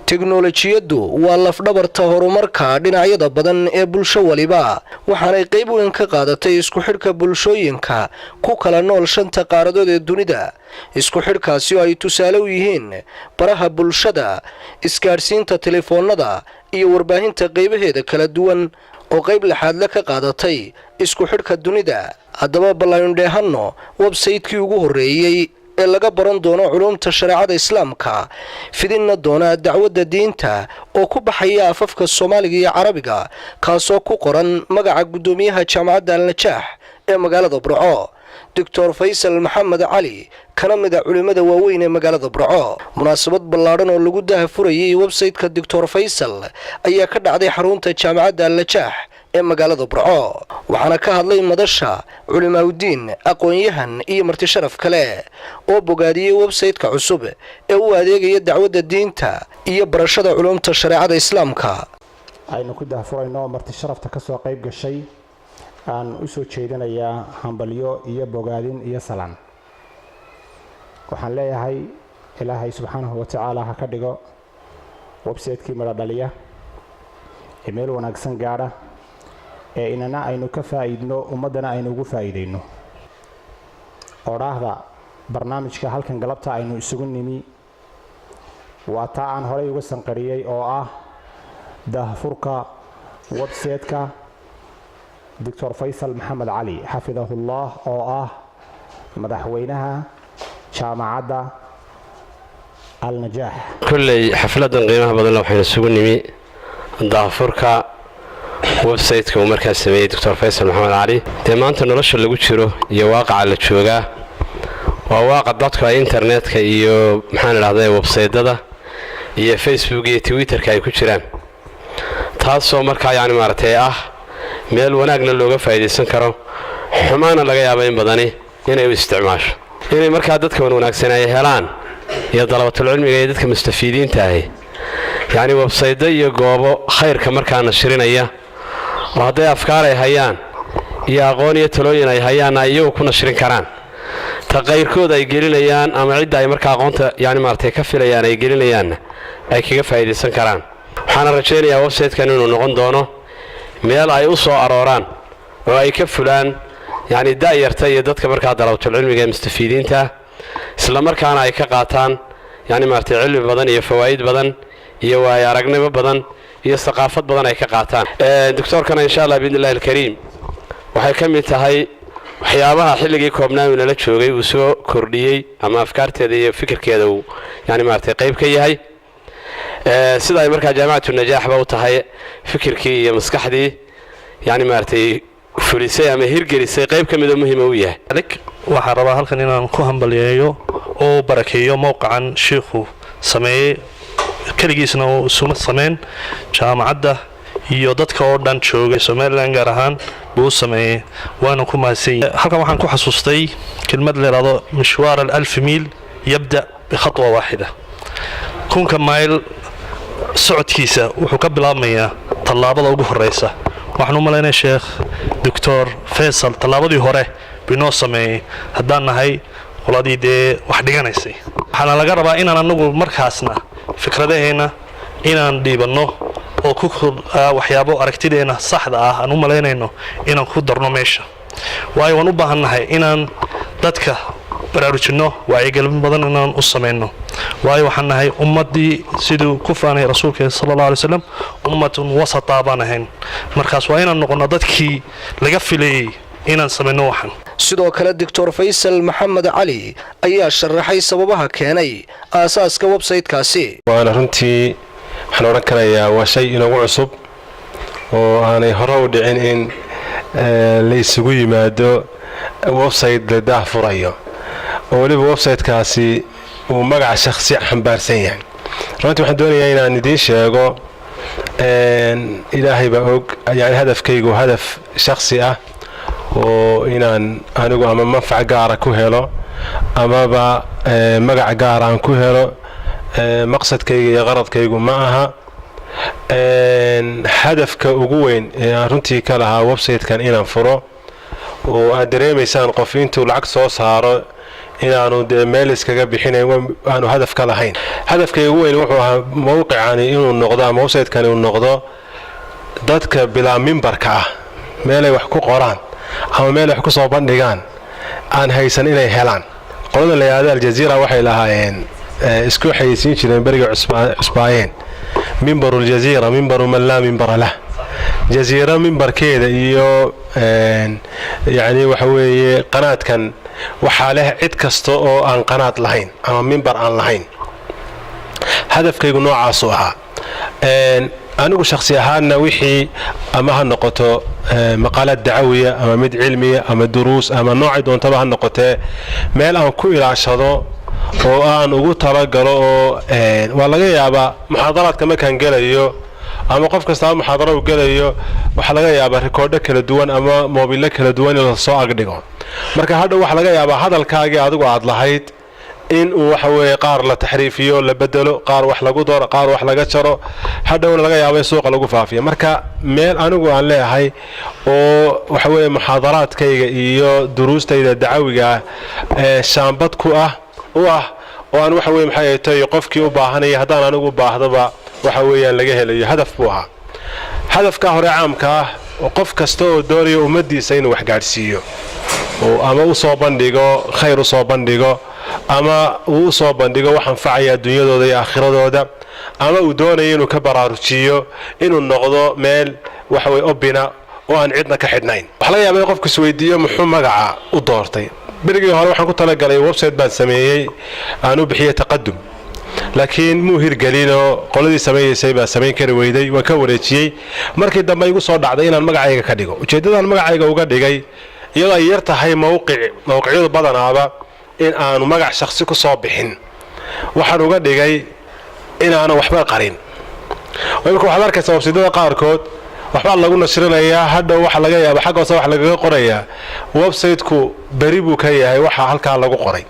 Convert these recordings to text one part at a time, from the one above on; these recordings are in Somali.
teknoolajiyadu waa lafdhabarta horumarka dhinacyada badan ee bulsho waliba waxaanay qayb weyn ka qaadatay isku xidhka bulshooyinka ku kala nool shanta qaaradood ee dunida isku xidhkaasi oo ay tusaale u yihiin baraha bulshada isgaadhsiinta telefoonada iyo warbaahinta qaybaheeda kala duwan oo qayb laxaadle ka qaadatay isku xidhka dunida haddaba ballaynu dheehanno websaytekii ugu horreeyey ee laga baran doono culumta shareecada islaamka fidinna doona dacwadda diinta oo ku baxaya afafka Soomaaliga iyo Carabiga kaasoo ku qoran magaca gudoomiyaha jaamacadda Al-Najaax ee magaalada Burco Dr. Faysal Maxamed Cali kana mid ah culimada waaweyn ee magaalada Burco munaasabad ballaaran oo lagu daahfurayay website-ka Dr. Faysal ayaa ka dhacday xarunta jaamacadda Al-Najaax ee magaalada Burco waxaana ka hadlay madasha culimaawidiin aqoon-yahan iyo marti sharaf kale oo bogaadiyay website-ka cusub ee u adeegaya dacwadda diinta iyo barashada culumta shareecada islaamka aynu ku daahfurayno marti sharafta ka soo qayb gashay aan u soo jeedinayaa hambalyo iyo bogaadin iyo salaan waxaan leeyahay ilaahay subxaanahu wa tacaala ha ka dhigo website-kii mara dhaliya email wanaagsan gaara ee inana aynu ka faa'iidno ummadana aynu ugu faa'iideyno oraahda barnaamijka halkan galabta aynu isugu nimi waa taa aan horey uga sanqariyay oo ah daahfurka website-ka Dr. Faysal Maxamed Cali xafidahullah oo ah madaxweynaha jaamacadda Al-Najaax kullay xafladan qiimaha badan waxayna isugu nimi daahfurka website-ka uu markaa sameeyay Dr. Faysal Maxamed Cali maanta nolosha lagu jiro iyo waaqaca la jooga waa waaqa dadka internetka iyo maxaan raahday website-dada iyo Facebook iyo Twitter-ka ay ku jiraan taasoo markaa yaani maartay meel wanaagna looga faa'iideysan karo xumaana laga yaabo in badani inay u isticmaasho inay markaa dadka wanaagsan ay helaan iyo dalabatul cilmiga iyo dadka mustafiidiinta ah yaani website iyo goobo khayrka markaa nashirinaya oo haday afkaar ay hayaan iyo aqoon iyo talooyin ay hayaan ayagu ku nashirin karaan ta qayrkood ay gelinayaan ama cid ay markaa aqoonta yaani maartay ka filayaan ay gelinayaan ay kaga faa'iideysan karaan waxaan rajaynayaa website-kan inuu noqon doono meel ay u soo arooraan oo ay ka fulaan yaani daayarta iyo dadka markaa dalabatul cilmiga ee mustafiidiinta isla markaana ay ka qaataan yaani maartay cilmi badan iyo fawaa'id badan iyo waay aragnimo badan iyo thaqaafad badan ay ka qaataan doctorkana insha Allah biidnillaahi al-kariim waxay ka mid tahay waxyaabaha xilligii koobnaamina la joogay uu soo kordhiyay ama afkaarteeda iyo fikirkeeda uu yaani maartay qayb ka yahay sida ay markaa jaamacadda Najaax ba u tahay fikirkii iyo maskaxdii yaani maartay fulisay ama hirgelisay qayb ka mid ah muhiim u yahay waxa rabaa halkan inaan ku hambaliyeeyo oo barakeeyo mowqacan sheekhu sameeyay kaligiisna oo suma sameyn jaamacadda iyo dadka oo dhan joogay Soomaaliland gaar ahaan buu sameeyay waana ku maasay halkan waxaan ku xasuustay kelmad leedahay mishwaar al-1000 mil yabda bi khatwa waahida kunka mayl socodkiisa wuxuu ka bilaabmayaa tallaabada ugu horeysa waxaan u maleynayaa sheekh Dr. Faysal tallaabadii hore binoo sameeyay haddaan nahay qoladii wax dhiganaysay waxaana laga rabaa inaan anagu markaasna fikradaheena inaan dhiibano oo ku waxyaabo aragtideena saxda ah aan u maleynayno inaan ku darno meesha waayo waan u baahanahay inaan dadka baraarujino wacyigelin badan inaan u sameeyno waayo waxaan nahay ummadii sidoo ku faanay rasuulka sallallahu alayhi wasallam ummatun wasata banahan markaas waa inaan noqono dadkii laga filayay inaan sameeyno waxan sidoo kale Dr. Faysal Maxamed Cali ayaa sharaxay sababaha keenay aasaaska website-kaasi waana runtii waxaan oran karayaa waa shay inagu cusub oo aanay hore u dhicin in la isugu yimaado website la daahfurayo oo waliba website-kaasi uu magac shakhsi xambaarsan yahay runtii waxaan doonayaa inaan idin sheego ilaahay baa og yani hadafkaygu hadaf shakhsi ah oo inaan anigu ama manfac gaar ah ku helo amaba magac gaar ah ku helo maqsadkayga iyo qaradkaygu ma aha hadafka ugu weyn ee aan runtii ka lahaa website-kan inaan furo oo aad dareemaysaan qof intuu lacag soo saaro inaanu dee meel iskaga bixinayn aanu hadaf ka lahayn hadafkayga ugu weyn wuxuu ahaa mowqicani inuu noqdo ama website-kani uu noqdo dadka bilaa mimbarka ah meelay wax ku qoraan ama meelay wax ku soo bandhigaan aan haysan inay helaan qolada la yiraahdo aljazeera waxay lahaayeen isku xayeysiin jireen bariga cusbaayeen mimbarul jazeera mimbaru man laa mimbara lah jazeera mimbarkeeda iyo yani waxa weeye qanaadkan waxaa leh cid kasta oo aan qanaad lahayn ama mimbar aan lahayn hadafkaygu noocaas u ahaa anigu shakhsi ahaanna wixii ama ha noqoto maqaalad dacawiya ama mid cilmiya ama duruus ama noocay doontaba ha noqotee meel aan ku ilaashado oo aan ugu talagalo oo waa laga yaabaa muxaadaraadka markaan gelayo ama qof kasta muxaadaro uu gelayo waxa laga yaabaa rikoodho kala duwan ama moobilo kala duwan in la soo agdhigo marka hadhow waxa laga yaabaa hadalkaagii adigu aad lahayd in uu waxa weeye qaar la taxriifiyo la bedelo qaar wax lagu daro qaar wax laga jaro hadhowna laga yaabo in suuqa lagu faafiyo marka meel anigu aan leeyahay oo waxa weeye muxaadaraadkayga iyo duruustayda dacawiga shaambad ku ah oo aan waxa weeye maxay tahay qofkii u baahanaya haddaan anigu u baahdaba waxa weeyaan laga helayo hadaf buu ahaa hadafka hore caamka ah oo qof kasta oo doonayo ummadiisa inuu wax gaadhsiiyo oo ama u soo bandhigo khayr u soo bandhigo ama uu soo bandhigo wax anfacaya dunyadooda iyo aakhiradooda ama uu doonayo inuu ka baraarujiyo inuu noqdo meel waxa weeye obina oo aan cidna ka xidhnayn waxa laga yaabaa qofku isweydiiyo muxuu magaca u doortay berigii hore waxaan ku talagalay website baan sameeyey aan u bixiyay taqadum laakiin muu hirgelinoo qoladii sameeyeysay baa samayn kari weyday waan ka wareejiyey markii dambe igu soo dhacday inaan magacayga ka dhigo ujeeddadaan magacayga uga dhigay iyadoo ay yar tahay mawqiciyadu badanaaba in aanu magac shakhsi ku soo bixin waxaan uga dhigay inaanan waxba qarin imika waxaad arkaysaa websaydyada qaarkood waxbaa lagu nashrinayaa hadhow waxa laga yaaba xagga hoose wax lagaga qorayaa website-ku beri buu ka yahay waxa halkaa lagu qoray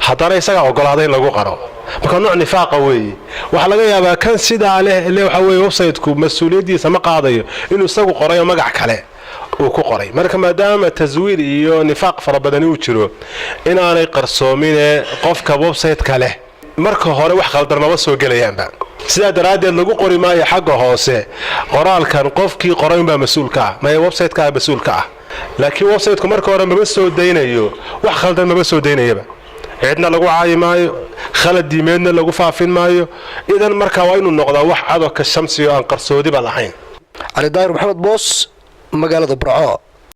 haddana isagaa ogolaaday in lagu qaro marka nooc nifaaqa weeye waxaa laga yaabaa kan sidaa leh ile waxa weeye website-ku mas-uuliyaddiisa ma qaadayo inuu isagu qorayo magac kale uu ku qoray marka maadaama taswiir iyo nifaaq fara badani uu jiro inaanay qarsoominee qofka website-ka leh marka hore wax khaldan maba soo gelayaanba sidaa daraaddeed lagu qori maayo xagga hoose qoraalkan qofkii qoraynbaa mas-uulka ah maya website-kaa mas-uulka ah laakiin website-ku marka hore maba soo daynayo wax khaldan maba soo daynayaba cidna lagu caayi maayo khalad diimeedna lagu faafin maayo idan markaa waa inuu noqdaa wax cadowka shamsiyo aan qarsoodiba lahayn cali daahir maxamed boos magaalada burco